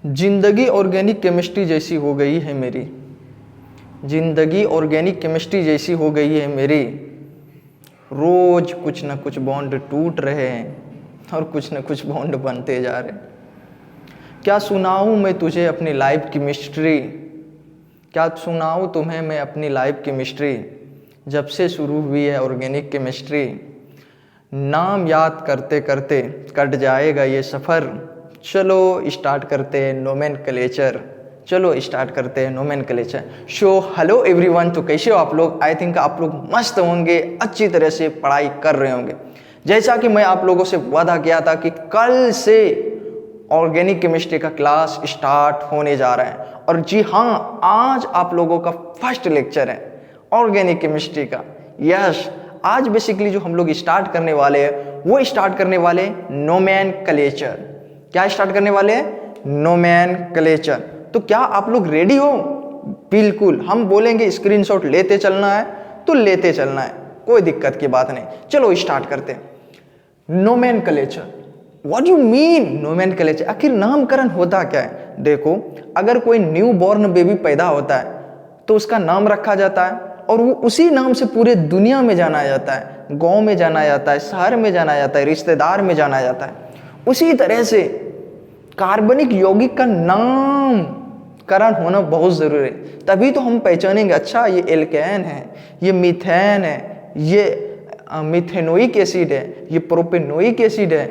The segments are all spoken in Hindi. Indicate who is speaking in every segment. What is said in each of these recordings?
Speaker 1: जिंदगी ऑर्गेनिक केमिस्ट्री जैसी हो गई है मेरी, जिंदगी ऑर्गेनिक केमिस्ट्री जैसी हो गई है मेरी। रोज कुछ ना कुछ बॉन्ड टूट रहे हैं और कुछ ना कुछ बॉन्ड बनते जा रहे हैं। क्या सुनाऊं मैं तुझे अपनी लाइफ की मिस्ट्री, क्या सुनाऊं तुम्हें मैं अपनी लाइफ की मिस्ट्री। जब से शुरू हुई है ऑर्गेनिक केमिस्ट्री, नाम याद करते करते कट जाएगा ये सफ़र। चलो स्टार्ट करते हैं नोमेनक्लेचर, चलो स्टार्ट करते हैं नोमेनक्लेचर। सो हेलो एवरीवन, तो कैसे हो आप लोग? आई थिंक आप लोग मस्त होंगे, अच्छी तरह से पढ़ाई कर रहे होंगे। जैसा कि मैं आप लोगों से वादा किया था कि कल से ऑर्गेनिक केमिस्ट्री का क्लास स्टार्ट होने जा रहा है। और जी हाँ, आज आप लोगों का फर्स्ट लेक्चर है ऑर्गेनिक केमिस्ट्री का। यस, आज बेसिकली जो हम लोग स्टार्ट करने वाले हैं वो स्टार्ट करने वाले नोमेनक्लेचर। क्या स्टार्ट करने वाले हैं? नोमेनक्लेचर। तो क्या आप लोग रेडी हो? बिल्कुल, हम बोलेंगे स्क्रीनशॉट लेते चलना है तो लेते चलना है, कोई दिक्कत की बात नहीं। चलो स्टार्ट करते हैं nomenclature. What you mean nomenclature? आखिर नामकरण होता क्या है? देखो, अगर कोई न्यू बॉर्न बेबी पैदा होता है तो उसका नाम रखा जाता है और वो उसी नाम से पूरे दुनिया में जाना जाता है, गांव में जाना जाता है, शहर में जाना जाता है, रिश्तेदार में जाना जाता है। उसी तरह से कार्बनिक यौगिक का नामकरण होना बहुत ज़रूरी है, तभी तो हम पहचानेंगे अच्छा ये एल्केन है, ये मीथेन है, ये मिथेनोइक एसिड है, ये प्रोपेनोइक एसिड है,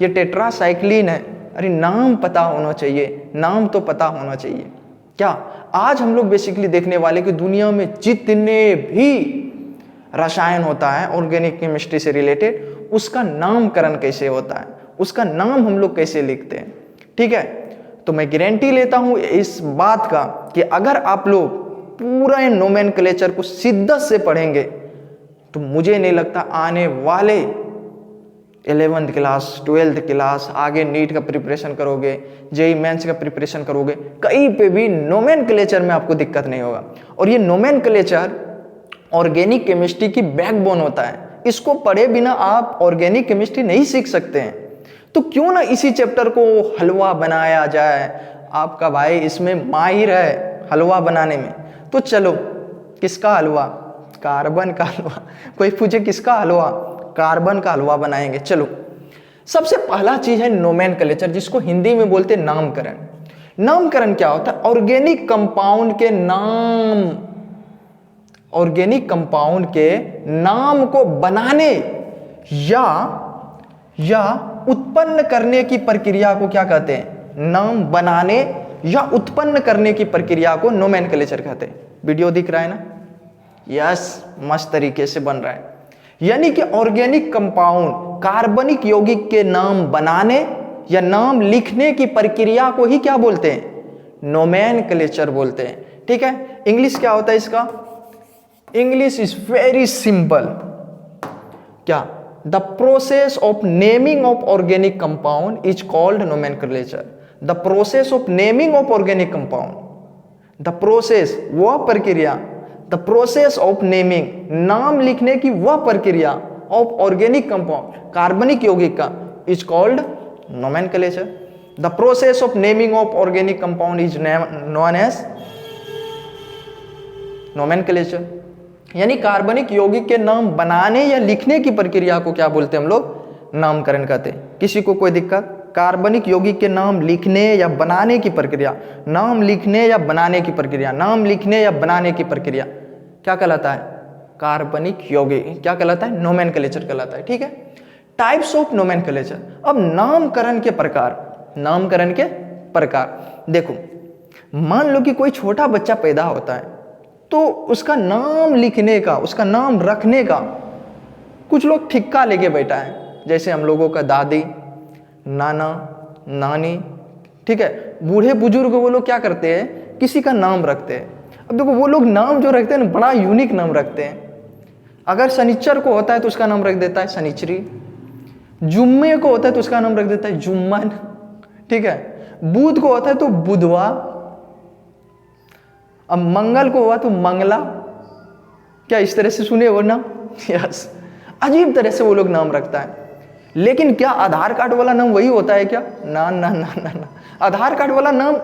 Speaker 1: ये टेट्रासाइक्लिन है। अरे नाम पता होना चाहिए, नाम तो पता होना चाहिए। क्या आज हम लोग बेसिकली देखने वाले कि दुनिया में जितने भी रसायन होता है ऑर्गेनिक केमिस्ट्री से रिलेटेड, उसका नामकरण कैसे होता है, उसका नाम हम लोग कैसे लिखते हैं। ठीक है, तो मैं गारंटी लेता हूं इस बात का कि अगर आप लोग पूरा नोमेनक्लेचर को शिद्दत से पढ़ेंगे तो मुझे नहीं लगता आने वाले 11th क्लास, 12th क्लास, आगे नीट का प्रिपरेशन करोगे, जेई मेंस का प्रिपरेशन करोगे, कहीं पे भी नोमेनक्लेचर में आपको दिक्कत नहीं होगा। और ये नोमेनक्लेचर ऑर्गेनिक केमिस्ट्री की बैकबोन होता है। इसको पढ़े बिना आप ऑर्गेनिक केमिस्ट्री नहीं सीख सकते हैं। तो क्यों ना इसी चैप्टर को हलवा बनाया जाए। आपका भाई इसमें माहिर है हलवा बनाने में। तो चलो, किसका हलवा? कार्बन का हलवा। कोई पूछे किसका हलवा? कार्बन का हलवा बनाएंगे। चलो, सबसे पहला चीज है नोमेनक्लेचर, जिसको हिंदी में बोलते हैं नामकरण। नामकरण क्या होता है? ऑर्गेनिक कंपाउंड के नाम, ऑर्गेनिक कंपाउंड के नाम को बनाने या उत्पन्न करने की प्रक्रिया को क्या कहते हैं? नाम बनाने या उत्पन्न करने की प्रक्रिया को नोमेनक्लेचर कहते हैं। वीडियो दिख रहा है ना? यस, मस्त तरीके से बन रहा है। यानी कि ऑर्गेनिक कंपाउंड कार्बनिक यौगिक के नाम बनाने या नाम लिखने की प्रक्रिया को ही क्या बोलते हैं? नोमेनक्लेचर बोलते हैं। ठीक है, इंग्लिश क्या होता है इसका? English is very simple. क्या? The process of naming of organic compound is called nomenclature. The process of naming of organic compound, the process वह प्रक्रिया, द प्रोसेस ऑफ नेमिंग नाम लिखने की वह प्रक्रिया ऑफ ऑर्गेनिक कंपाउंड कार्बनिक यौगिक का is called nomenclature. The process of naming of organic compound is known as nomenclature. यानी कार्बनिक यौगिक के नाम बनाने या लिखने की प्रक्रिया को क्या बोलते हैं हम लोग? नामकरण कहते हैं। किसी को कोई दिक्कत? कार्बनिक यौगिक के नाम लिखने या बनाने की प्रक्रिया, नाम लिखने या बनाने की प्रक्रिया, नाम लिखने या बनाने की प्रक्रिया क्या कहलाता है? कार्बनिक यौगिक। क्या कहलाता है? नोमेनक्लेचर कहलाता है। ठीक है, टाइप्स ऑफ नोमेनक्लेचर। अब नामकरण के प्रकार, नामकरण के प्रकार देखो, मान लो कि कोई छोटा बच्चा पैदा होता है तो उसका नाम लिखने का, उसका नाम रखने का कुछ लोग ठिक्का लेके बैठा है। जैसे हम लोगों का दादी, नाना, नानी, ठीक है, बूढ़े बुजुर्ग, वो लोग क्या करते हैं? किसी का नाम रखते हैं। अब देखो, वो लोग नाम जो रखते हैं ना, बड़ा यूनिक नाम रखते हैं। अगर शनिचर को होता है तो उसका नाम रख देता है शनिचरी, जुम्मे को होता है तो उसका नाम रख देता है जुम्मन, ठीक है, बुध को होता है तो बुधवा, अब मंगल को हुआ तो मंगला। क्या इस तरह से सुने हो ना? यस, अजीब तरह से वो लोग नाम रखता है। लेकिन क्या आधार कार्ड वाला नाम वही होता है क्या? ना ना ना ना ना, आधार कार्ड वाला नाम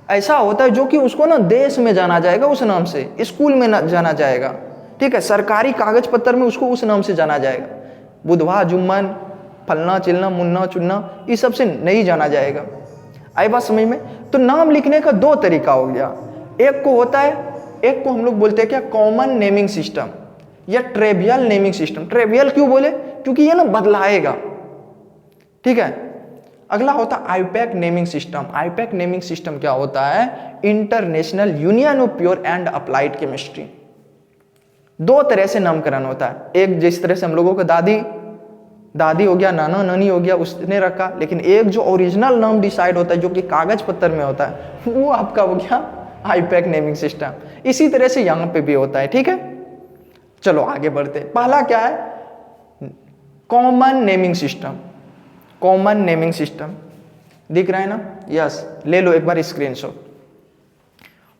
Speaker 1: ऐसा होता है जो कि उसको ना देश में जाना जाएगा उस नाम से, स्कूल में ना जाना जाएगा, ठीक है, सरकारी कागज पत्र में उसको उस नाम से जाना जाएगा। बुधवा जुम्मन फलना चिलना मुन्ना चुन्ना इस सब से नहीं जाना जाएगा। आई बात समझ में? तो नाम लिखने का दो तरीका हो गया, एक को होता है, एक को हम लोग बोलते हैं क्या, कॉमन नेमिंग सिस्टम या ट्रेवियल नेमिंग सिस्टम। ट्रेवियल क्यों बोले? क्योंकि ये ना बदलाएगा, ठीक है। अगला होता है IUPAC naming system. IUPAC naming system क्या होता है? International union of pure and applied chemistry. दो तरह से नामकरण होता है, एक जिस तरह से हम लोगों को दादी दादी हो गया, नाना नानी हो गया, उसने रखा, लेकिन एक जो ओरिजिनल नाम डिसाइड होता है जो कि कागज पत्र में होता है वो आपका हो गया आईपैक नेमिंग सिस्टम। इसी तरह से यहां पे भी होता है, ठीक है। चलो आगे बढ़ते। पहला क्या है? Common naming system. Common naming system दिख रहा है ना? यस, ले लो एक बार स्क्रीनशॉट।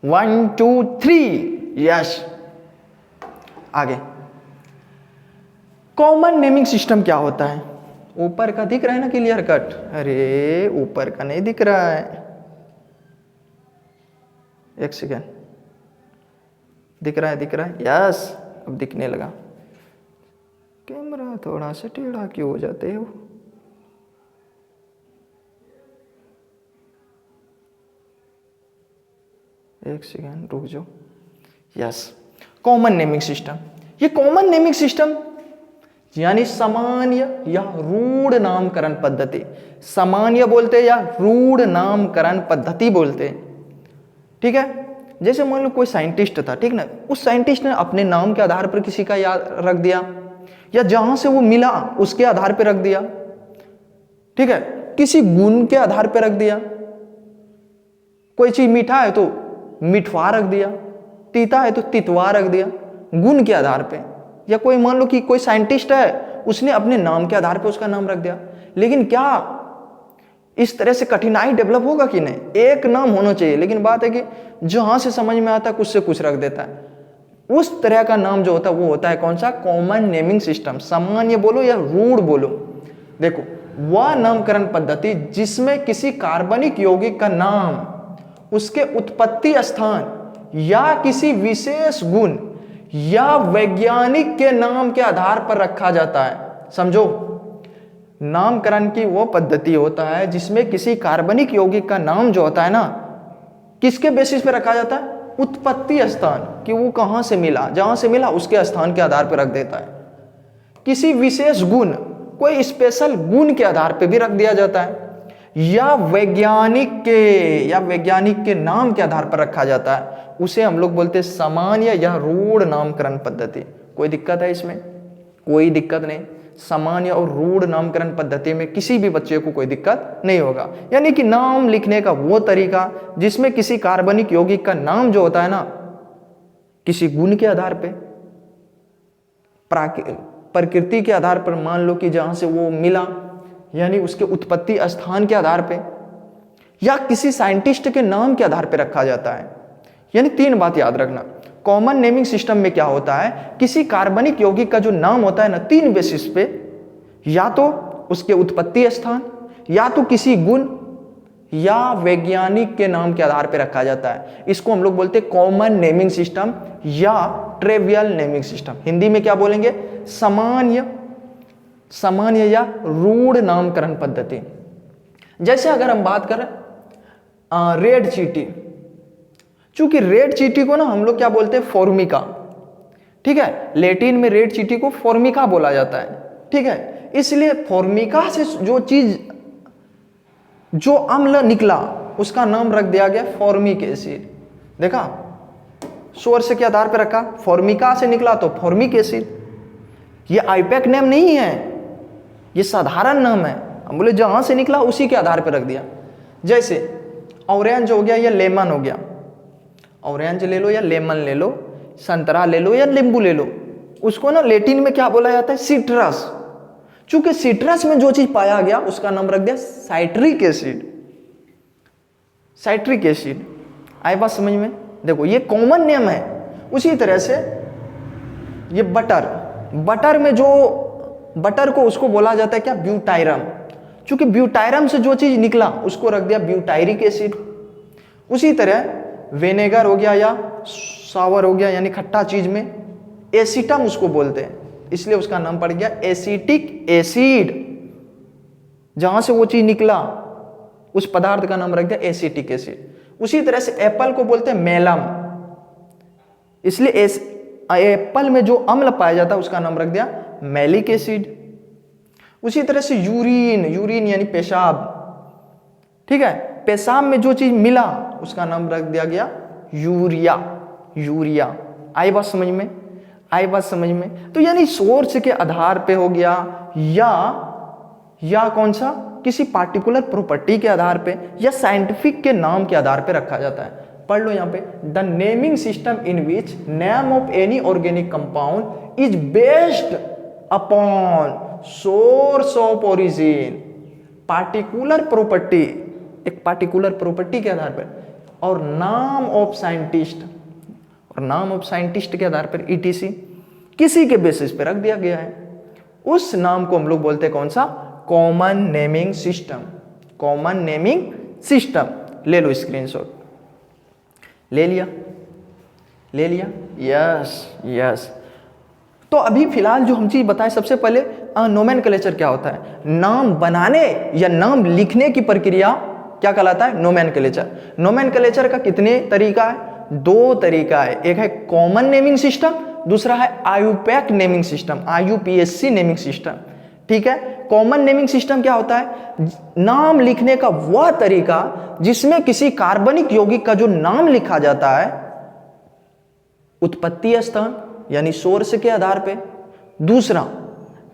Speaker 1: 1 2 3, यस। आगे कॉमन नेमिंग सिस्टम क्या होता है? ऊपर का दिख रहा है ना क्लियर कट? अरे ऊपर का नहीं दिख रहा है, एक सेकेंड। दिख रहा है, दिख रहा है, यस, अब दिखने लगा। कैमरा थोड़ा सा टेढ़ा क्यों हो जाते हो? एक सेकेंड रुक जाओ। Yes, common naming system. ये कॉमन नेमिंग सिस्टम यानी सामान्य या रूढ़ नामकरण पद्धति। सामान्य बोलते या रूढ़ नामकरण पद्धति बोलते, ठीक है। जैसे मान लो कोई साइंटिस्ट था, ठीक ना, उस साइंटिस्ट ने अपने नाम के आधार पर किसी का याद रख दिया, या जहां से वो मिला उसके आधार पर रख दिया, ठीक है, किसी गुण के आधार पर रख दिया। कोई चीज मीठा है तो मिठवा रख दिया, तीता है तो तितवा रख दिया, गुण के आधार पे। या कोई मान लो कि कोई साइंटिस्ट है, उसने अपने नाम के आधार पे उसका नाम रख दिया। लेकिन क्या इस तरह से कठिनाई डेवलप होगा कि नहीं? एक नाम होना चाहिए, लेकिन बात है कि जहां से समझ में आता है कुछ से कुछ रख देता है। उस तरह का नाम जो होता है वो होता है कौन सा? Common naming system. सामान्य बोलो या रूढ़ बोलो, देखो वह नामकरण पद्धति जिसमें किसी कार्बनिक यौगिक का नाम उसके उत्पत्ति स्थान या किसी विशेष गुण या वैज्ञानिक के नाम के आधार पर रखा जाता है। समझो, नामकरण की वो पद्धति होता है जिसमें किसी कार्बनिक यौगिक का नाम जो होता है ना, किसके बेसिस पे रखा जाता है? उत्पत्ति स्थान, कि वो कहां से मिला, जहां से मिला उसके स्थान के आधार पर रख देता है। किसी विशेष गुण, कोई स्पेशल गुण के आधार पर भी रख दिया जाता है, या वैज्ञानिक के नाम के आधार पर रखा जाता है। उसे हम लोग बोलते हैं सामान्य या रूढ़ नामकरण पद्धति। कोई दिक्कत है इसमें? कोई दिक्कत नहीं। सामान्य और रूढ़ नामकरण पद्धति में किसी भी बच्चे को कोई दिक्कत नहीं होगा। यानी कि नाम लिखने का वो तरीका जिसमें किसी कार्बनिक यौगिक का नाम जो होता है ना, किसी गुण के आधार पे, प्रकृति के आधार पर, मान लो कि जहां से वो मिला यानी उसके उत्पत्ति स्थान के आधार पे, या किसी साइंटिस्ट के नाम के आधार पे रखा जाता है। यानी तीन बात याद रखना। कॉमन नेमिंग सिस्टम में क्या होता है? किसी कार्बनिक यौगिक का जो नाम होता है ना, तीन बेसिस पे, या तो उसके उत्पत्ति स्थान, या तो किसी गुण, या वैज्ञानिक के नाम के आधार पे रखा जाता है। इसको हम लोग बोलते हैं कॉमन नेमिंग सिस्टम या ट्रेवियल नेमिंग सिस्टम। हिंदी में क्या बोलेंगे? सामान्य या रूढ़ नामकरण पद्धति। जैसे अगर हम बात करें रेड चींटी, चूंकि रेड चींटी को ना हम लोग क्या बोलते हैं? फॉर्मिका, ठीक है। लैटिन में रेड चींटी को फॉर्मिका बोला जाता है, ठीक है। इसलिए फॉर्मिका से जो चीज, जो अम्ल निकला उसका नाम रख दिया गया फॉर्मिक एसिड। देखा, सोर्स के आधार पर रखा, फॉर्मिका से निकला तो फॉर्मिक एसिड। ये आईपैक नेम नहीं है, ये साधारण नाम है। हम बोले जहां से निकला उसी के आधार पर रख दिया। जैसे ऑरेंज हो गया या लेमन हो गया, ऑरेंज ले लो या लेमन ले लो, संतरा ले लो या नींबू ले लो, उसको ना लैटिन में क्या बोला जाता है? सिट्रस। चूंकि सिट्रस में जो चीज पाया गया उसका नाम रख दिया साइट्रिक एसिड। Citric acid. आई बात समझ में? देखो ये कॉमन नेम है। उसी तरह से ये बटर, बटर में जो बटर को उसको बोला जाता है क्या, ब्यूटायरम। चूंकि ब्यूटायरम से जो चीज निकला उसको रख दिया ब्यूटायरिक एसिड। उसी तरह विनेगर हो गया या सावर हो गया यानी खट्टा चीज में, एसिटम उसको बोलते हैं, इसलिए उसका नाम पड़ गया एसिटिक एसिड। जहां से वो चीज निकला उस पदार्थ का नाम रख दिया एसिटिक एसिड। उसी तरह से एप्पल को बोलते हैं मेलम, इसलिए एप्पल में जो अम्ल पाया जाता है उसका नाम रख दिया मैलिक एसिड। उसी तरह से यूरिन, यूरिन यानी पेशाब, ठीक है, पेशाब में जो चीज मिला उसका नाम रख दिया गया यूरिया। यूरिया आई बात समझ में, आई बात समझ में। तो यानी सोर्स के आधार पे हो गया या कौन सा, किसी पार्टिकुलर प्रॉपर्टी के आधार पे या साइंटिफिक के नाम के आधार पे रखा जाता है। पढ़ लो यहाँ पे, the naming system in which name of any organic compound is based upon source of origin. Particular property, एक पार्टिकुलर प्रॉपर्टी के आधार पर, और नाम ऑफ साइंटिस्ट, और नाम ऑफ साइंटिस्ट के आधार पर ईटीसी किसी के बेसिस पे रख दिया गया है। उस नाम को हम लोग बोलते हैं कौन सा, common naming system. Common naming system. ले लो स्क्रीनशॉट, ले लिया, ले लिया, यस यस। तो अभी फिलहाल जो हम चीज बताए, सबसे पहले नोमेनक्लेचर क्या होता है, नाम बनाने या नाम लिखने की प्रक्रिया क्या कहलाता है, नोमेनक्लेचर। नोमेनक्लेचर का कितने तरीका है, दो तरीका है, एक है कॉमन नेमिंग सिस्टम, दूसरा है IUPAC naming system, आईयूपीएससी naming system. ठीक है, कॉमन नेमिंग सिस्टम क्या होता है, नाम लिखने का वह तरीका जिसमें किसी कार्बनिक यौगिक का जो नाम लिखा जाता है उत्पत्ति स्थान यानी सोर्स के आधार पे, दूसरा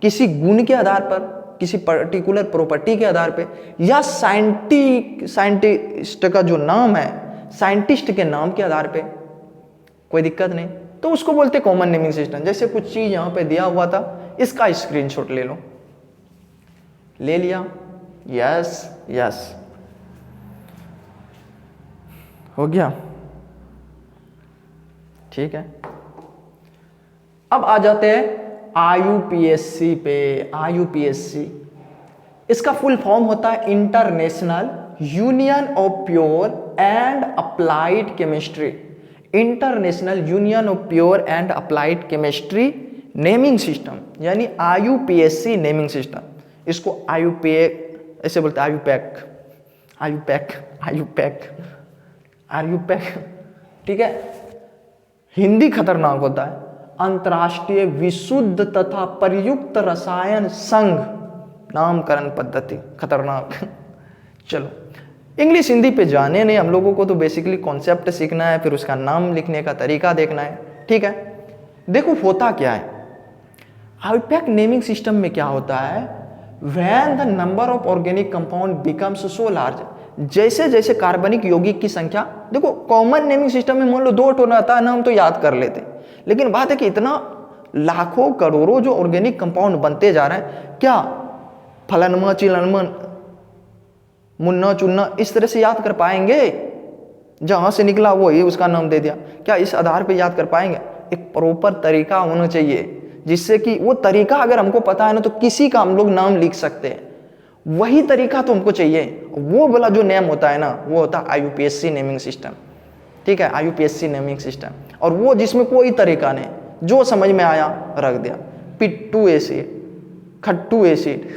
Speaker 1: किसी गुण के आधार पर, किसी पर्टिकुलर प्रॉपर्टी के आधार पे, या साइंटिस्ट का जो नाम है साइंटिस्ट के नाम के आधार पे। कोई दिक्कत नहीं, तो उसको बोलते कॉमन नेमिंग सिस्टम। जैसे कुछ चीज यहां पे दिया हुआ था, इसका स्क्रीनशॉट ले लो, ले लिया, यस यस, हो गया, ठीक है। अब आ जाते हैं आईयूपीएससी पे। आईयूपीएससी इसका फुल फॉर्म होता है international union of pure and applied chemistry. International union of pure and applied chemistry naming system, यानी आईयूपीएससी नेमिंग सिस्टम। इसको आईयूपैक ऐसे बोलते हैं, आईयूपैक, आईयूपैक, आईयूपैक, आईयूपैक, ठीक है। हिंदी खतरनाक होता है, अंतर्राष्ट्रीय विशुद्ध तथा प्रयुक्त रसायन संघ नामकरण पद्धति, खतरनाक। चलो इंग्लिश हिंदी पे जाने नहीं, हम लोगों को तो बेसिकली कॉन्सेप्ट सीखना है, फिर उसका नाम लिखने का तरीका देखना है, ठीक है। देखो होता क्या है, आईयूपैक नेमिंग सिस्टम में क्या होता है, when the number of organic compound becomes so large, जैसे जैसे कार्बनिक यौगिक की संख्या, देखो कॉमन नेमिंग सिस्टम में मान लो 2 टोन आता है ना, हम तो याद कर लेते, लेकिन बात है कि इतना लाखों करोड़ों जो ऑर्गेनिक कंपाउंड बनते जा रहे हैं, क्या फलनमा चिलनमा मुन्ना चुन्ना इस तरह से याद कर पाएंगे, जहां से निकला वो ही उसका नाम दे दिया, क्या इस आधार पे याद कर पाएंगे। एक प्रॉपर तरीका होना चाहिए, जिससे कि वो तरीका अगर हमको पता है ना, तो किसी का हम लोग नाम लिख सकते हैं, वही तरीका तो हमको चाहिए। वो वाला जो नेम होता है ना, वो होता है आईयूपीएससी नेमिंग सिस्टम, ठीक है, आईयूपीएससी नेमिंग सिस्टम। और वो जिसमें कोई तरीका नहीं, जो समझ में आया रख दिया, पिट्टू एसिड, खट्टू एसिड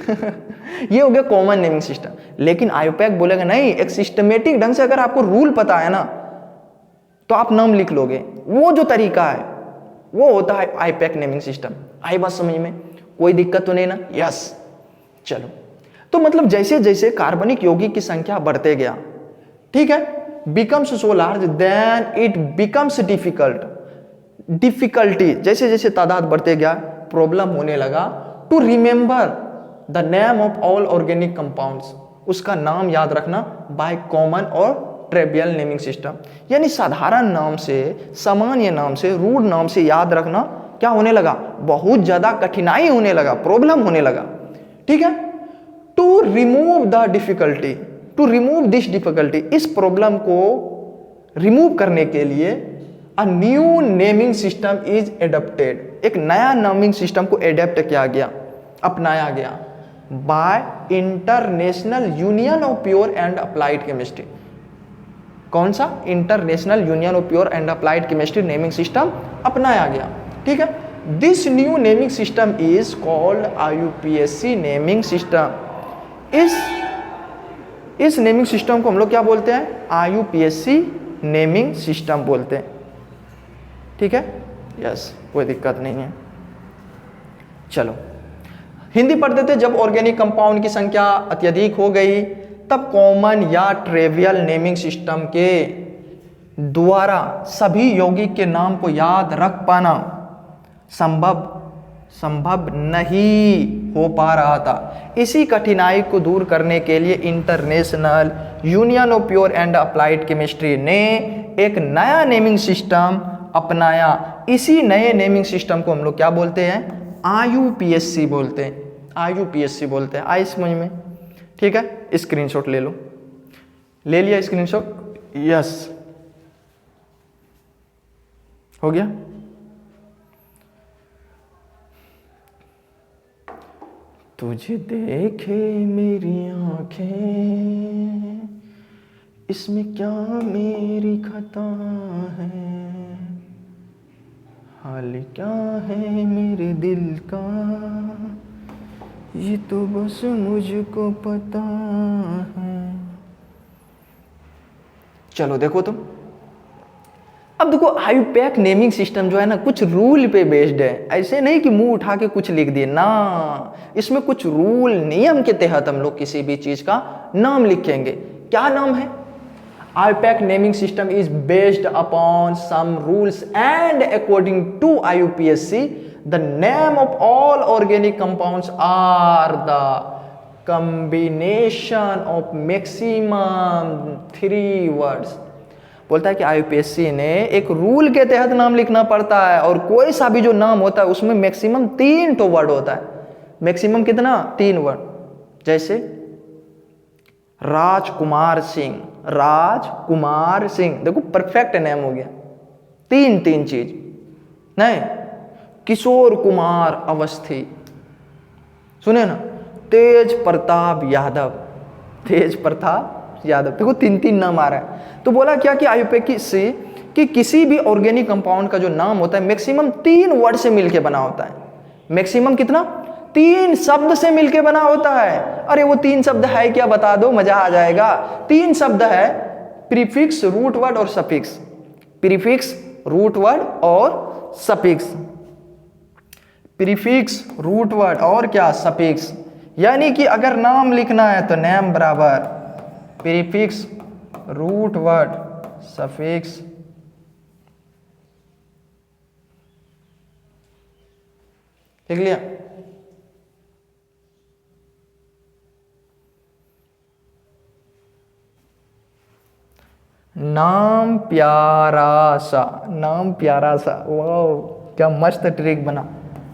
Speaker 1: ये हो गया कॉमन नेमिंग सिस्टम। लेकिन आईयूपैक बोलेगा नहीं, एक सिस्टमेटिक ढंग से अगर आपको रूल पता है ना, तो आप नाम लिख लोगे। वो जो तरीका है वो होता है आईयूपैक नेमिंग सिस्टम। आई बात समझ में, कोई दिक्कत तो नहीं ना, यस। चलो, तो मतलब जैसे जैसे कार्बनिक यौगिक की संख्या बढ़ते गया, ठीक है, becomes so large then it becomes difficult, difficulty जैसे जैसे तादाद बढ़ते गया, प्रॉब्लम होने लगा to remember the name of all organic compounds, उसका नाम याद रखना बाय कॉमन और ट्रिवियल नेमिंग सिस्टम, यानी साधारण नाम से, सामान्य नाम से, रूढ़ नाम से याद रखना क्या होने लगा, बहुत ज्यादा कठिनाई होने लगा, प्रॉब्लम होने लगा, ठीक है। To remove the difficulty, to remove this difficulty, इस प्रॉब्लम को रिमूव करने के लिए a new naming system is adapted, एक नया नेमिंग सिस्टम को एडेप्ट किया गया। अपनाया गया bye international union of pure and applied chemistry. कौन सा? International union of pure and applied chemistry naming system अपनाया गया। ठीक है, this new naming system is called IUPAC naming system. इस नेमिंग सिस्टम को हम लोग क्या बोलते हैं? IUPAC नेमिंग सिस्टम बोलते हैं। ठीक है, यस, कोई दिक्कत नहीं है। चलो हिंदी पढ़ते थे। जब ऑर्गेनिक कंपाउंड की संख्या अत्यधिक हो गई तब कॉमन या ट्रेवियल नेमिंग सिस्टम के द्वारा सभी यौगिक के नाम को याद रख पाना संभव नहीं हो पा रहा था। इसी कठिनाई को दूर करने के लिए international union of pure and applied chemistry ने एक नया नेमिंग सिस्टम अपनाया। इसी नए नेमिंग सिस्टम को हम लोग क्या बोलते हैं? IUPAC बोलते हैं। IUPAC बोलते हैं। आई समझ में? ठीक है, स्क्रीनशॉट ले लो। ले लिया स्क्रीनशॉट? यस, हो गया। तुझे देखे मेरी आंखें, इसमें क्या मेरी खता है, हाल क्या है मेरे दिल का, ये तो बस मुझको पता है। चलो देखो तुम, अब देखो IUPAC नेमिंग सिस्टम जो है ना, कुछ रूल पे बेस्ड है। ऐसे नहीं कि मुंह उठा के कुछ लिख दिए ना, इसमें कुछ रूल नियम के तहत हम लोग किसी भी चीज का नाम लिखेंगे। क्या नाम है? IUPAC naming system is based upon some rules and according to IUPAC the name of all organic compounds are the combination of maximum 3 words। बोलता है कि IUPAC ने एक रूल के तहत नाम लिखना पड़ता है और कोई सा भी जो नाम होता है उसमें मैक्सिमम 3 तो वर्ड होता है। मैक्सिमम कितना? 3 वर्ड। जैसे राजकुमार सिंह, राजकुमार सिंह, देखो परफेक्ट नेम हो गया। 3 चीज नहीं। किशोर कुमार अवस्थी, सुने ना, तेज प्रताप यादव, तेज प्रताप यादव, देखो 3 नाम आ रहा है। तो बोला क्या कि IUPAC से कि किसी भी ऑर्गेनिक कंपाउंड का जो नाम होता है मैक्सिमम 3 वर्ड से मिलके बना होता है। मैक्सिमम कितना? 3 शब्द से मिलके बना होता है। अरे वो 3 शब्द है क्या, बता दो, मजा आ जाएगा। 3 शब्द है, प्रीफिक्स, रूट वर्ड और सफिक्स। प्रीफिक्स, रूट वर्ड और सफिक्स। प्रीफिक्स, रूट वर्ड और क्या? सफिक्स। यानी कि अगर नाम लिखना है तो नेम बराबर प्रीफिक्स, रूट वर्ड, सफिक्स। लिख लिया? नाम प्यारा सा, नाम प्यारा सा, वाह क्या मस्त ट्रिक बना।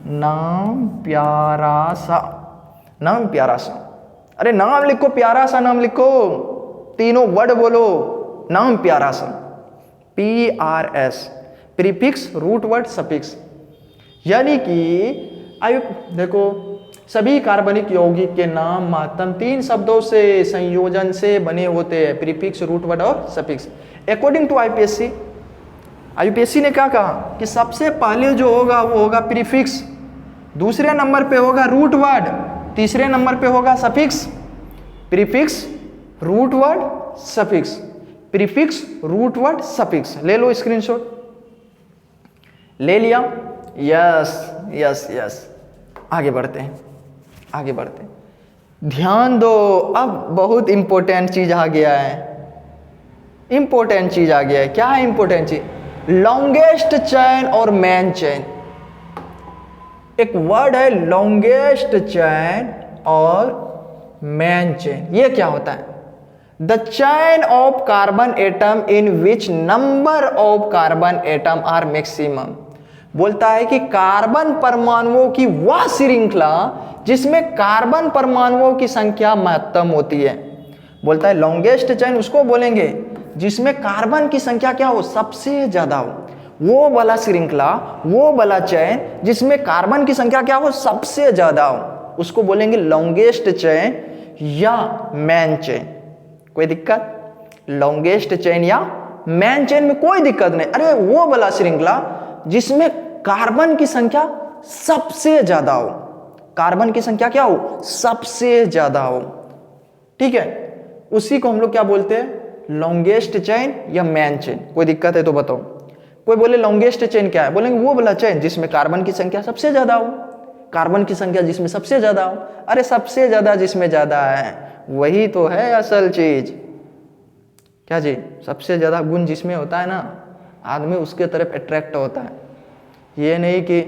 Speaker 1: नाम प्यारा सा, नाम प्यारा सा। अरे नाम लिखो, प्यारा सा नाम लिखो, तीनों वर्ड बोलो। नाम प्यारा सा, PRS, prefix, root word, suffix. यानी कि देखो सभी कार्बनिक यौगिक के नाम महत्तम 3 शब्दों से संयोजन से बने होते हैं, प्रीफिक्स, रूट वर्ड और सफिक्स। अकॉर्डिंग टू IUPAC ने क्या कहा कि सबसे पहले जो होगा वो होगा प्रीफिक्स, दूसरे नंबर पे होगा रूट वर्ड, तीसरे नंबर पे होगा suffix. Prefix, root word, suffix, prefix, root word, suffix. ले लो स्क्रीनशॉट। ले लिया? Yes yes yes. आगे बढ़ते हैं, आगे बढ़ते हैं। ध्यान दो, अब बहुत इंपॉर्टेंट चीज आ गया है। इंपॉर्टेंट चीज आ गया है। क्या है इंपॉर्टेंट चीज? लॉन्गेस्ट चेन और मेन चेन। एक वर्ड है लॉन्गेस्ट चेन और मेन चेन। ये क्या होता है? The chain of carbon atom in which number of carbon atom are maximum. बोलता है कि कार्बन परमाणुओं की वह श्रृंखला जिसमें कार्बन परमाणुओं की संख्या महत्तम होती है। बोलता है लॉन्गेस्ट चेन उसको बोलेंगे जिसमें कार्बन की संख्या क्या हो? सबसे ज्यादा हो। वो वाला श्रृंखला, वो वाला चेन जिसमें कार्बन की संख्या क्या हो? सबसे ज्यादा हो, उसको बोलेंगे लॉन्गेस्ट चेन या मैन चेन। कोई दिक्कत? लॉन्गेस्ट चेन या मैन चेन में कोई दिक्कत नहीं। अरे वो वाला श्रृंखला जिसमें कार्बन की संख्या सबसे ज्यादा हो, कार्बन की संख्या क्या हो? सबसे ज्यादा हो, ठीक है, उसी को हम लोग क्या बोलते हैं? लॉन्गेस्ट चेन या मैन चेन। कोई दिक्कत है तो बताओ। कोई बोले लॉन्गेस्ट चेन क्या है, बोलेंगे वो वाला चेन जिसमें कार्बन की संख्या सबसे ज्यादा हो, कार्बन की संख्या जिसमें सबसे ज्यादा हो। अरे सबसे ज्यादा जिसमें ज्यादा है वही तो है असल चीज। क्या जी? सबसे ज्यादा गुण जिसमें होता है ना, आदमी उसके तरफ अट्रैक्ट होता है। ये नहीं कि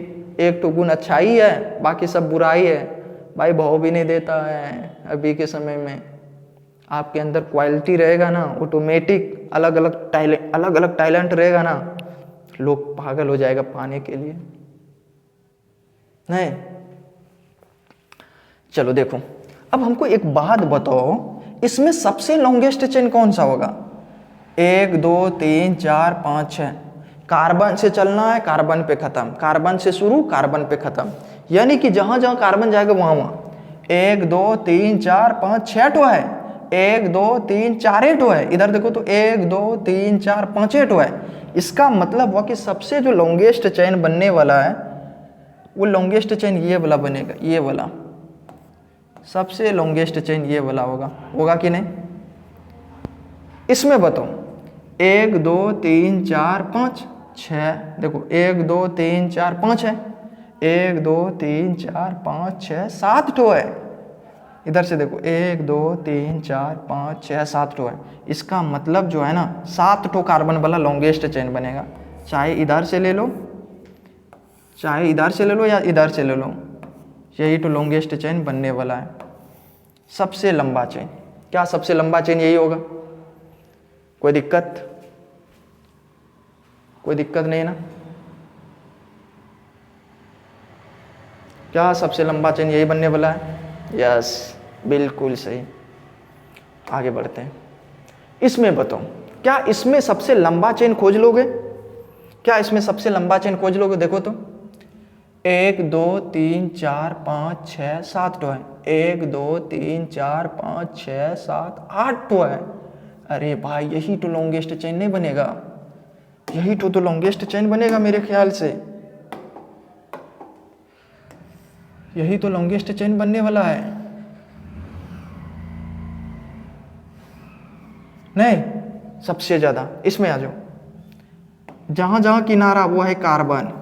Speaker 1: एक तो गुण अच्छाई है बाकी सब बुराई है। भाई भाव भी नहीं देता है अभी के समय में। आपके अंदर क्वालिटी रहेगा ना, ऑटोमेटिक अलग अलग टैलेंट रहेगा ना, लोग पागल हो जाएगा पाने के लिए। नहीं, चलो देखो, अब हमको एक बात बताओ, इसमें सबसे लॉन्गेस्ट चेन कौन सा होगा? 1 2 3 4 5 6, कार्बन से चलना है, कार्बन पे खत्म, कार्बन से शुरू, कार्बन पे खत्म। यानी कि जहां जहां कार्बन जाएगा वहां वहां 1 2 3 4 5 6 ठो है, 1 2 3 4 ठो है। इधर देखो तो 1 2 3 4 5 ठो है। इसका मतलब हुआ कि सबसे जो लॉन्गेस्ट चेन बनने वाला है वो लॉन्गेस्ट चेन ये वाला बनेगा, ये वाला सबसे लॉन्गेस्ट चेन ये वाला होगा। होगा कि नहीं? इसमें बताओ 1 2 3 4 5 6, देखो 1 2 3 4 5 है, 1 2 3 4 5 6 7 ठो है। इधर से देखो 1 2 3 4 5 6 7 ठो है। इसका मतलब जो है ना 7 ठो कार्बन वाला लॉन्गेस्ट चेन बनेगा। चाहे इधर से ले लो, चाहे इधर से ले लो या इधर से ले लो, यही तो लॉन्गेस्ट चेन बनने वाला है। सबसे लंबा चेन, क्या सबसे लंबा चेन यही होगा? कोई दिक्कत? कोई दिक्कत नहीं ना? क्या सबसे लंबा चेन यही बनने वाला है? यस, बिल्कुल सही। आगे बढ़ते हैं। इसमें बताओ, क्या इसमें सबसे लंबा चेन खोज लोगे? क्या इसमें सबसे लंबा चेन खोज लोगे? देखो तो 1 2 3 4 5 6 7 ठो है, 1 2 3 4 5 6 7 8 ठो है। अरे भाई यही तो लॉन्गेस्ट चेन नहीं बनेगा? यही तो लॉन्गेस्ट चेन बनेगा मेरे ख्याल से। यही तो लॉन्गेस्ट चेन बनने वाला है। नहीं, सबसे ज्यादा इसमें आ जाओ, जहां जहां किनारा वो है कार्बन।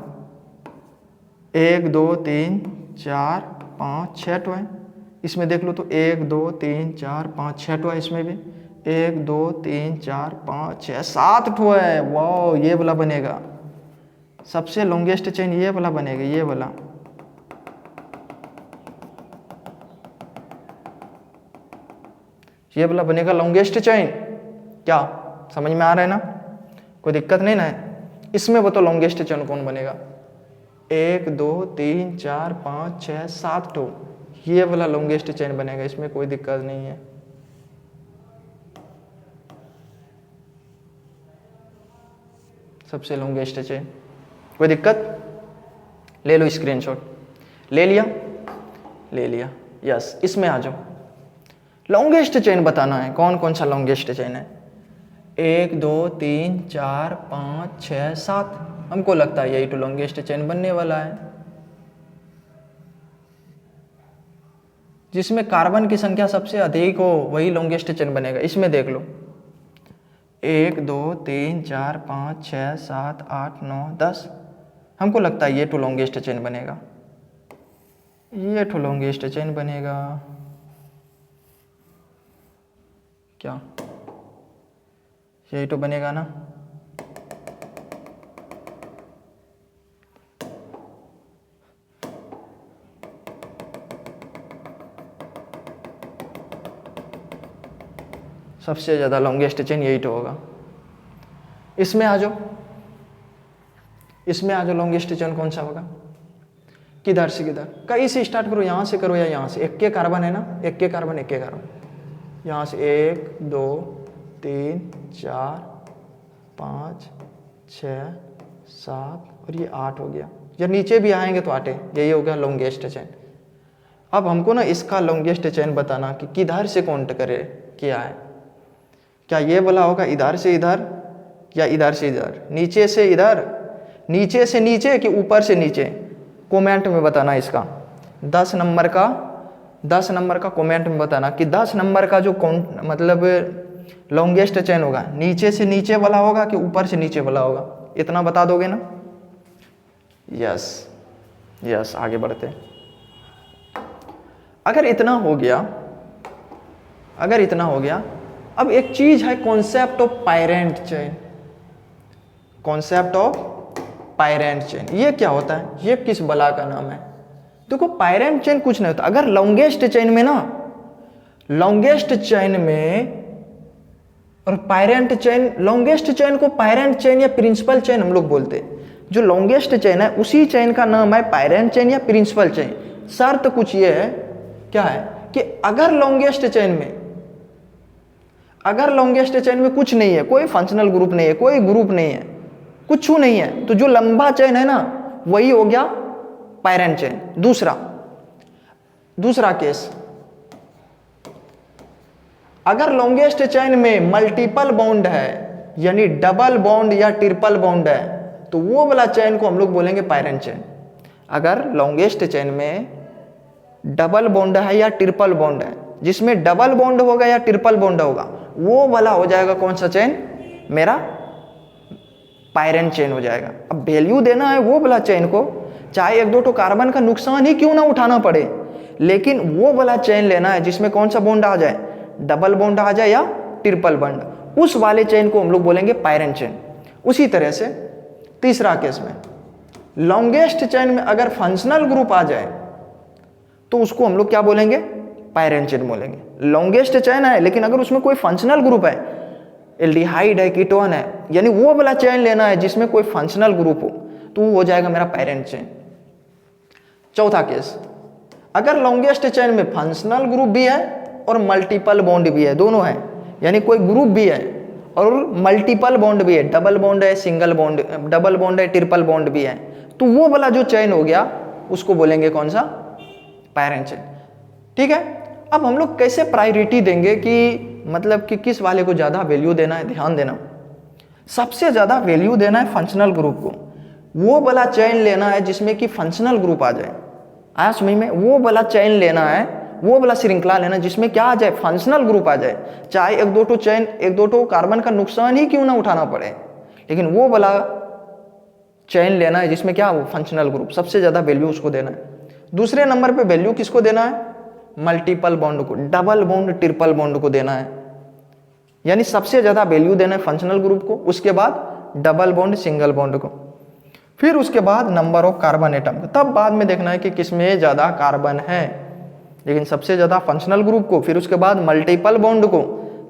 Speaker 1: 1 2 3 4 5 6 ठो है। इसमें देख लो तो 1 2 3 4 5 6 ठो है। इसमें भी 1 2 3 4 5 6 7 ठो है। वाह, ये वाला बनेगा सबसे लॉन्गेस्ट चेन, ये वाला बनेगा, ये वाला। ये वाला बनेगा लॉन्गेस्ट चेन। क्या समझ में आ रहा है ना? कोई दिक्कत नहीं ना है? इसमें बताओ लॉन्गेस्ट चेन कौन बनेगा? 1 2 3 4 5 6 7 ठो, ये वाला लॉन्गेस्ट चेन बनेगा। इसमें कोई दिक्कत नहीं है। सबसे लॉन्गेस्ट चेन, कोई दिक्कत? ले लो स्क्रीनशॉट। ले लिया? ले लिया, यस। इसमें आ जाओ, लॉन्गेस्ट चेन बताना है कौन कौन सा लॉन्गेस्ट चेन है। 1 2 3 4 5 6 7, हमको लगता है यही तो लॉन्गेस्ट चेन बनने वाला है। जिसमें कार्बन की संख्या सबसे अधिक हो वही लॉन्गेस्ट चेन बनेगा। इसमें देख लो 1 2 3 4 5 6 7 8 9 10, हमको लगता है ये तो लॉन्गेस्ट चेन बनेगा। ये तो लॉन्गेस्ट चेन बनेगा। क्या यही तो बनेगा ना? सबसे ज़्यादा लॉन्गेस्ट चेन यही तो होगा। इसमें आ जाओ, इसमें आ जाओ, लॉन्गेस्ट चेन कौन सा होगा? किधर से किधर? कहीं से स्टार्ट करो, यहाँ से करो या यहाँ से। एक के कार्बन है ना, एक के कार्बन, एक के कार्बन। यहाँ से 1 2 3 4 5 6 7 और ये 8 हो गया। जब नीचे भी आएंगे तो 8 है। यही हो गया लॉन्गेस्ट चेन। अब हमको ना इसका लॉन्गेस्ट चेन बताना कि किधर से काउंट करे क्या है। क्या ये बोला होगा इधर से इधर या इधर से इधर, नीचे से इधर, नीचे से नीचे कि ऊपर से नीचे? कमेंट में बताना इसका 10 नंबर का कमेंट में बताना कि 10 नंबर का जो काउंट मतलब लॉन्गेस्ट चेन होगा नीचे से नीचे वाला होगा कि ऊपर से नीचे वाला होगा। इतना बता दोगे ना? यस आगे बढ़ते हैं। अगर इतना हो गया, अब एक चीज है concept of पायरेंट chain. Concept of पायरेंट chain ये क्या होता है? ये किस बला का नाम है? देखो पायरेंट चेन कुछ नहीं होता। अगर लॉन्गेस्ट चेन में और पायरेंट चेन, लॉन्गेस्ट चेन को पायरेंट चेन या प्रिंसिपल चेन हम लोग बोलते हैं। जो लॉन्गेस्ट चेन है उसी चेन का नाम है पायरेंट चेन या प्रिंसिपल चेन। शर्त कुछ ये है, क्या है कि अगर लॉन्गेस्ट चेन में कुछ नहीं है, कोई फंक्शनल ग्रुप नहीं है, कोई ग्रुप नहीं है, कुछ नहीं है, तो जो लंबा चेन है ना वही हो गया पायरेंट चेन। दूसरा केस, अगर लॉन्गेस्ट चेन में मल्टीपल बॉन्ड है यानी डबल बॉन्ड या ट्रिपल बॉन्ड है तो वो वाला चेन को हम लोग बोलेंगे पायरेंट चेन। अगर लॉन्गेस्ट चेन में डबल बॉन्ड है या ट्रिपल बॉन्ड है, जिसमें डबल बॉन्ड होगा या ट्रिपल बॉन्ड होगा, वो वाला हो जाएगा कौन सा चेन? मेरा पायरेंट चेन हो जाएगा। अब वैल्यू देना है वो वाला चेन को, चाहे 1-2 कार्बन का नुकसान ही क्यों ना उठाना पड़े, लेकिन वो वाला चेन लेना है जिसमें कौन सा बॉन्ड आ जाए? डबल बॉन्ड आ जाए या ट्रिपल बॉन्ड, उस वाले चेन को हम लोग बोलेंगे पायरेंट चेन। उसी तरह से तीसरा केस में लॉन्गेस्ट चेन में अगर फंक्शनल ग्रुप आ जाए तो उसको हम लोग क्या बोलेंगे? पायरेंट चेन बोलेंगे। लॉन्गेस्ट चेन है लेकिन अगर उसमें कोई फंक्शनल ग्रुप है, एल्डिहाइड है, कीटोन है, यानी वो वाला चेन लेना है जिसमें कोई फंक्शनल ग्रुप हो, तो वो हो जाएगा मेरा पायरेंट चेन। चौथा केस, अगर लॉन्गेस्ट चेन में फंक्शनल ग्रुप भी है और मल्टीपल बॉन्ड भी है, दोनों है, यानी कोई ग्रुप भी है और मल्टीपल बॉन्ड भी है, डबल बॉन्ड है, सिंगल बॉन्ड, डबल बॉन्ड है, ट्रिपल बॉन्ड भी है, तो वो वाला जो चेन हो गया उसको बोलेंगे कौन सा? पायरेंट चेन। ठीक है। अब हम लोग कैसे प्रायोरिटी देंगे कि मतलब कि किस वाले को ज़्यादा वैल्यू देना है? ध्यान देना, सबसे ज़्यादा वैल्यू देना है फंक्शनल ग्रुप को। वो वाला चेन लेना है जिसमें कि फंक्शनल ग्रुप आ जाए। आया समझ में? वो वाला चेन लेना है, वो वाला श्रृंखला लेना जिसमें क्या आ जाए? फंक्शनल ग्रुप आ जाए, चाहे 1-2 कार्बन का नुकसान ही क्यों ना उठाना पड़े, लेकिन वो वाला चेन लेना है जिसमें क्या? वो फंक्शनल ग्रुप, सबसे ज़्यादा वैल्यू उसको देना है। दूसरे नंबर पे वैल्यू किसको देना है? मल्टीपल बॉन्ड को, डबल बॉन्ड, ट्रिपल बॉन्ड को देना है, यानी सबसे ज़्यादा वैल्यू देना है फंक्शनल ग्रुप को, उसके बाद डबल बॉन्ड, सिंगल बॉन्ड को, फिर उसके बाद नंबर ऑफ कार्बन एटम को। तब बाद में देखना है कि किसमें ज़्यादा कार्बन है, लेकिन सबसे ज़्यादा फंक्शनल ग्रुप को, फिर उसके बाद मल्टीपल बॉन्ड को,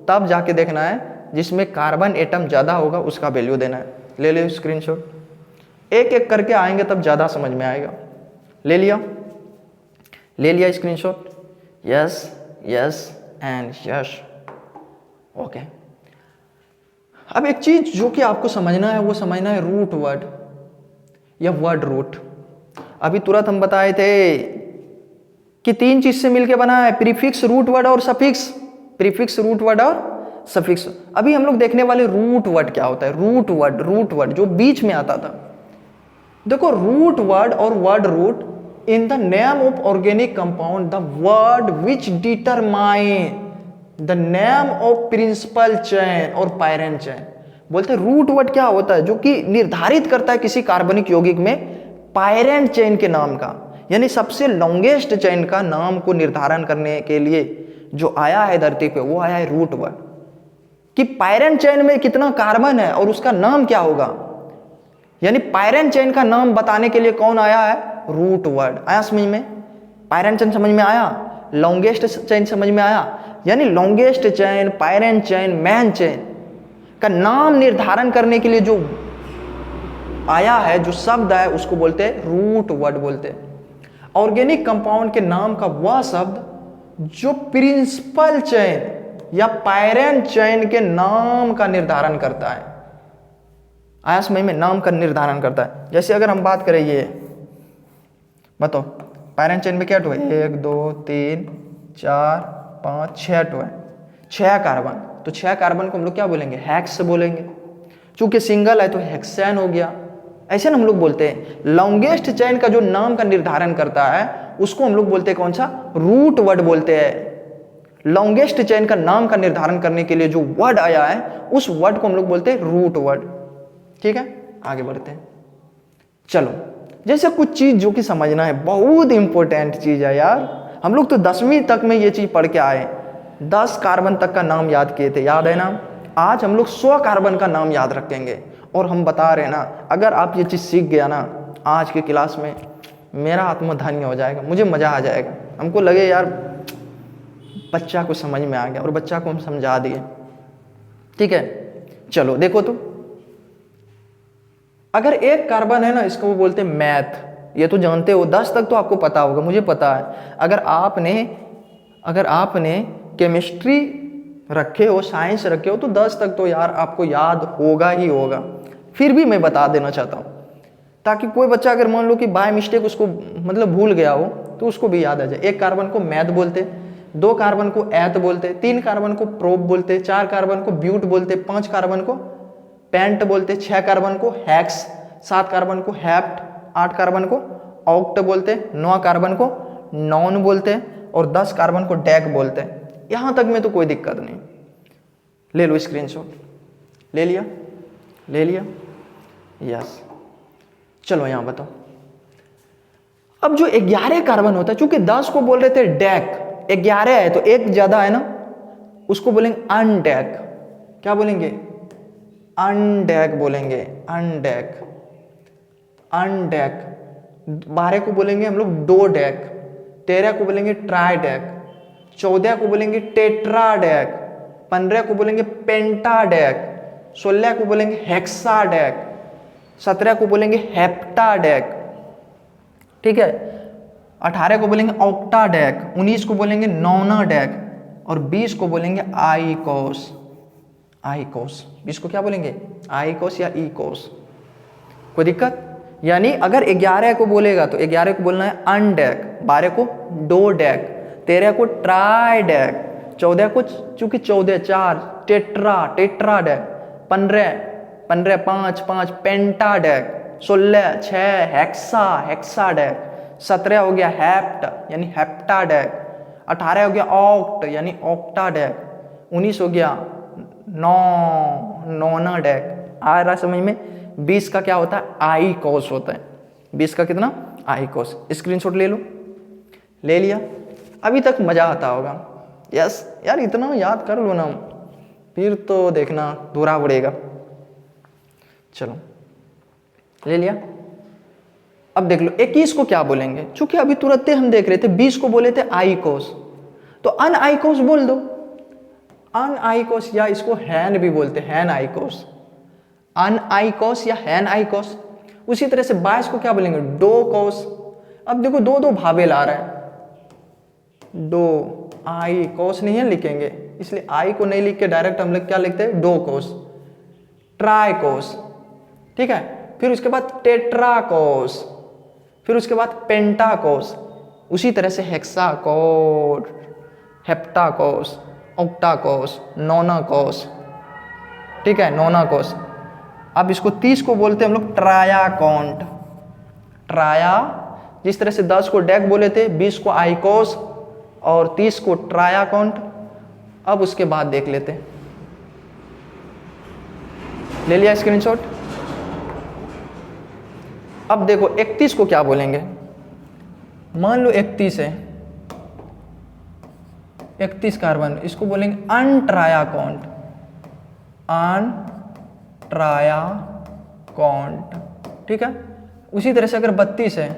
Speaker 1: तब जाके देखना है जिसमें कार्बन एटम ज़्यादा होगा उसका वैल्यू देना है। ले लो स्क्रीनशॉट, एक एक करके आएंगे तब ज़्यादा समझ में आएगा। ले लिया screenshot? Yes and yes. Okay. अब एक चीज जो कि आपको समझना है वो समझना है रूट वर्ड या वर्ड रूट। अभी तुरंत हम बताए थे कि 3 चीज से मिलके बना है, प्रीफिक्स, रूट वर्ड और सफिक्स। प्रीफिक्स, रूट वर्ड और सफिक्स। अभी हम लोग देखने वाले रूट वर्ड क्या होता है। रूट वर्ड जो बीच में आता था। देखो रूट वर्ड और word root in the name of organic compound, the word which determine the name of principal chain और parent chain। बोलते हैं रूट वर्ड क्या होता है? जो कि निर्धारित करता है किसी कार्बनिक यौगिक में पायरेंट चेन के नाम का, यानी सबसे लॉन्गेस्ट चेन का नाम को निर्धारण करने के लिए जो आया है धरती पे, वो आया है रूट वर्ड, कि पायरेंट चेन में कितना कार्बन है और उसका नाम क्या होगा। यानी पायरेंट चेन का नाम बताने के लिए कौन आया है? Root word. आया समझ में? पायरेंट चेन समझ में आया, लॉन्गेस्ट चेन समझ में आया। यानी longest chain, पायरेंट chain, man chain का नाम निर्धारण करने के लिए जो आया है, जो शब्द है, उसको बोलते हैं रूट वर्ड बोलते हैं। ऑर्गेनिक कंपाउंड के नाम का वह शब्द जो प्रिंसिपल चेन या पायरेंट चेन के नाम का निर्धारण करता है। आया समझ में? नाम का निर्धारण करता है। जैसे अगर हम बात करें, ये बताओ पैरेंट चेन में क्या टू है, 1 2 3 4 5 6 टू है, 6 कार्बन। तो 6 कार्बन को हम लोग क्या बोलेंगे, हेक्स बोलेंगे। चूंकि सिंगल है तो हेक्सेन हो गया। ऐसे ना हम लोग बोलते हैं लॉन्गेस्ट चेन का जो नाम का निर्धारण करता है उसको हम लोग बोलते हैं कौन सा, रूट वर्ड बोलते हैं। लॉन्गेस्ट चेन का नाम का निर्धारण करने के लिए जो वर्ड आया है उस वर्ड को हम लोग बोलते हैं रूट वर्ड। ठीक है, आगे बढ़ते हैं। चलो, जैसे कुछ चीज जो कि समझना है, बहुत इंपॉर्टेंट चीज है यार। हम लोग तो 10वीं तक में ये चीज पढ़ के आए, 10 कार्बन तक का नाम याद किए थे, याद है ना। आज हम लोग 100 कार्बन का नाम याद रखेंगे। और हम बता रहे हैं ना, अगर आप ये चीज सीख गया ना आज के क्लास में, मेरा आत्मा धन्य हो जाएगा, मुझे मजा आ जाएगा। हमको लगे यार बच्चा को समझ में आ गया और बच्चा को हम समझा दिए। ठीक है, चलो देखो तो, अगर एक कार्बन है ना, इसको वो बोलते हैं मैथ। ये तो जानते हो, 10 तक तो आपको पता होगा, मुझे पता है। अगर आपने केमिस्ट्री रखे हो, साइंस रखे हो, तो 10 तक तो यार आपको याद होगा ही होगा। फिर भी मैं बता देना चाहता हूँ ताकि कोई बच्चा अगर मान लो कि बाय मिस्टेक उसको मतलब भूल गया हो तो उसको भी याद आ जाए। एक कार्बन को मैथ बोलते, 2 कार्बन को एथ बोलते, 3 कार्बन को प्रोप बोलते, 4 कार्बन को ब्यूट बोलते, 5 कार्बन को पेंट बोलते, 6 कार्बन को हेक्स, 7 कार्बन को हेप्ट, 8 कार्बन को ऑक्ट बोलते, 9 कार्बन को नॉन बोलते और 10 कार्बन को डेक बोलते। यहां तक में तो कोई दिक्कत नहीं। ले लो स्क्रीनशॉट, ले लिया, यस। चलो यहां बताओ, अब जो 11 कार्बन होता है, चूंकि 10 को बोल रहे थे डेक, 11 है तो एक ज्यादा है ना, उसको बोलेंगे अनडेक। क्या बोलेंगे, अनडेक बोलेंगे, अनडेक। 12 को बोलेंगे हम लोग डो डेक, 13 को बोलेंगे ट्राई डेक, 14 को बोलेंगे टेट्रा डेक, 15 को बोलेंगे पेंटा डेक, 16 को बोलेंगे हेक्सा डेक, 17 को बोलेंगे हेप्टा डेक। ठीक है, 18 को बोलेंगे ऑक्टा डेक, 19 को बोलेंगे नौना डेक और 20 को बोलेंगे आईकोस। 20 को क्या बोलेंगे, आईकोस या ईकोस। कोई दिक्कत? यानी अगर 11 को बोलेगा तो 11 को बोलना है अनडेक, 12 को डो डेक, 13 को ट्राई डेक, 14 को चूंकि 14 4 टेट्रा डेक, 15 5 पेंटा डेक, 16 6 हेक्सा डेक, 17 हो गया हेप्ट यानी हेप्टा डेक, 18 हो गया ऑक्ट यानी ऑक्टा डेक, 19 हो गया नौना डेक। आ रहा समझ में? 20 का क्या होता है, आईकोस होता है। 20 का कितना, आईकोस। स्क्रीनशॉट ले लो, ले लिया। अभी तक मजा आता होगा, यस यार, इतना याद कर लो ना, फिर तो देखना दूरा बढ़ेगा। चलो ले लिया। अब देख लो 21 को क्या बोलेंगे, चूंकि अभी तुरंत हम देख रहे थे 20 को बोले थे आईकोस, तो अन आईकोस बोल दो, अन आईकोस, या इसको हैन भी बोलते हैं, हैन आईकोस, अन आईकोस या हैन आईकोस। उसी तरह से 22 को क्या बोलेंगे, डो कोस। अब देखो दो भावेल आ रहा है, डो आई कोस नहीं है लिखेंगे, इसलिए आई को नहीं लिख के डायरेक्ट हम लोग क्या लिखते हैं, डो कोस, ट्राई कोस। ठीक है, फिर उसके बाद टेट्राकोस, फिर उसके बाद पेंटाकोस, उसी तरह से हेक्साकोस, हेप्टाकोस, ऑक्टाकोस, नोनाकोस। ठीक है, नोनाकोस। अब इसको 30 को बोलते हैं हम लोग ट्रायाकोंट। ट्राया, जिस तरह से 10 को डेक बोले थे, 20 को आईकोस और 30 को ट्रायाकोंट। अब उसके बाद देख लेते हैं, ले लिया स्क्रीनशॉट। अब देखो 31 को क्या बोलेंगे, मान लो 31 है, 31 कार्बन, इसको बोलेंगे अनट्रायाकोंट, अनट्रायाकोंट। ठीक है, उसी तरह से अगर 32 है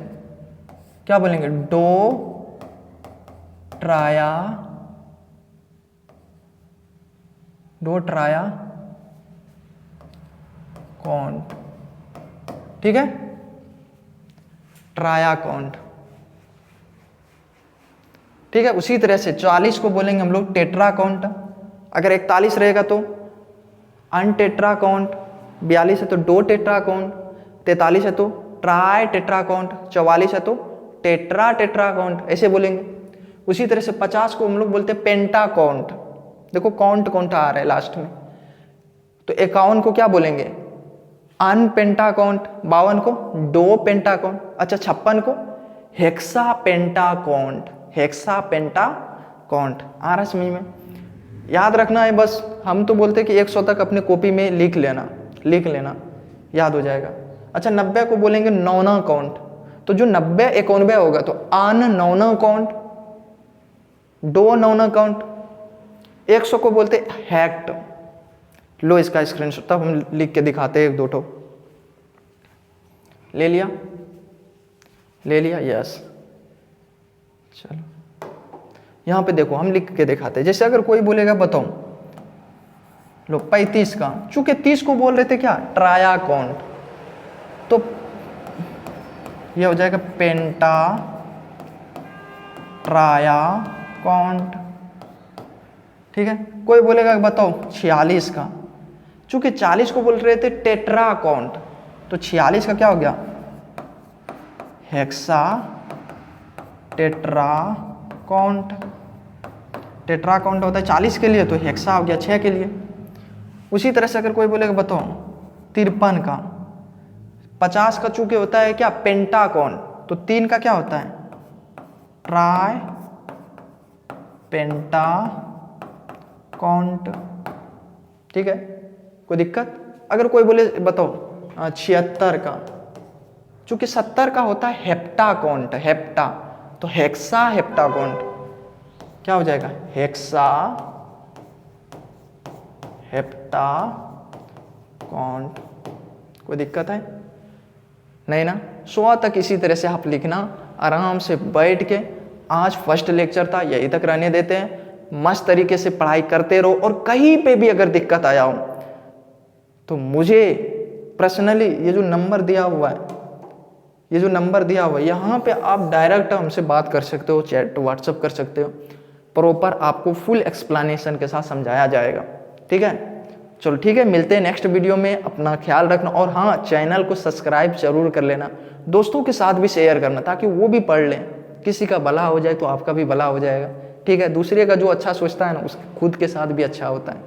Speaker 1: क्या बोलेंगे, डो ट्राया कॉन्ट। ठीक है, ट्रायाकोंट। ठीक है, उसी तरह से 40 को बोलेंगे हम लोग टेट्राकोंट। अगर 41 रहेगा तो अनटेट्राकोंट, 42 है तो डो टेट्राकोंट, 43 है तो ट्राई टेट्राकोंट, 44 है तो टेट्रा टेट्राकाउंट ऐसे बोलेंगे। उसी तरह से 50 को हम लोग बोलते हैं पेंटाकाउंट। देखो काउंट काउंट आ रहा है लास्ट में। तो 51 को क्या बोलेंगे? अनपेंटाकाउंट। 52 को डो पेंटाकाउंट। अच्छा 56 को हेक्सा पेंटाकाउंट। हेक्सा पेंटाकाउंट आ रहा है समझ में? याद रखना है बस। हम तो बोलते हैं कि 100 तक अपने कॉपी में लिख लेना याद हो जाएगा। अच्छा 90 को बोलेंगे नौना काउंट। तो जो 90 91 होगा तो आन नौना काउंट, डो नौना काउंट। 100 को बोलते हेक्ट। लो इसका स्क्रीनशॉट, तब हम लिख के दिखाते हैं एक दो ठो। ले लिया यस। चलो यहाँ पे देखो हम लिख के दिखाते हैं। जैसे अगर कोई बोलेगा बताओ, लो 35 का, चूंकि 30 को बोल रहे थे क्या? ट्राया काउंट, तो यह हो जाएगा पेंटा ट्राया काउंट। ठीक है। कोई बोलेगा बताओ 46 का, चूंकि 40 को बोल रहे थे टेट्रा काउंट, तो 46 का क्या हो गया? Hexa tetra count. Tetra count होता है 40 के लिए, तो हेक्सा हो गया 6 के लिए। उसी तरह से अगर कोई बोलेगा बताओ 53 का, 50 का चूंकि होता है क्या? पेंटा काउंट, तो 3 का क्या होता है? ट्राई पेंटा काउंट। ठीक है, कोई दिक्कत? अगर कोई बोले बताओ 76 का, चूंकि 70 का होता है हेप्टा काउंट, हेप्टा, तो हेक्सा हेप्टा काउंट क्या हो जाएगा? Hexa hepta count. कोई दिक्कत है? नहीं ना? 100 तक इसी तरह से आप लिखना आराम से बैठ के। आज फर्स्ट लेक्चर था, यहीं तक रहने देते हैं। मस्त तरीके से पढ़ाई करते रहो, और कहीं पे भी अगर दिक्कत आया हो तो मुझे पर्सनली ये जो नंबर दिया हुआ है, यहाँ पे आप डायरेक्ट हमसे बात कर सकते हो, चैट व्हाट्सअप कर सकते हो। प्रॉपर आपको फुल एक्सप्लेनेशन के साथ समझाया जाएगा। ठीक है, चलो ठीक है, मिलते हैं नेक्स्ट वीडियो में। अपना ख्याल रखना, और हाँ चैनल को सब्सक्राइब जरूर कर लेना। दोस्तों के साथ भी शेयर करना ताकि वो भी पढ़ लें। किसी का भला हो जाए तो आपका भी भला हो जाएगा। ठीक है, दूसरे का जो अच्छा सोचता है ना, उसके खुद के साथ भी अच्छा होता है।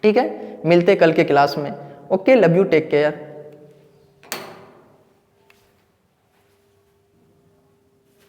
Speaker 1: ठीक है, मिलते कल के क्लास में। Okay, love you, take care.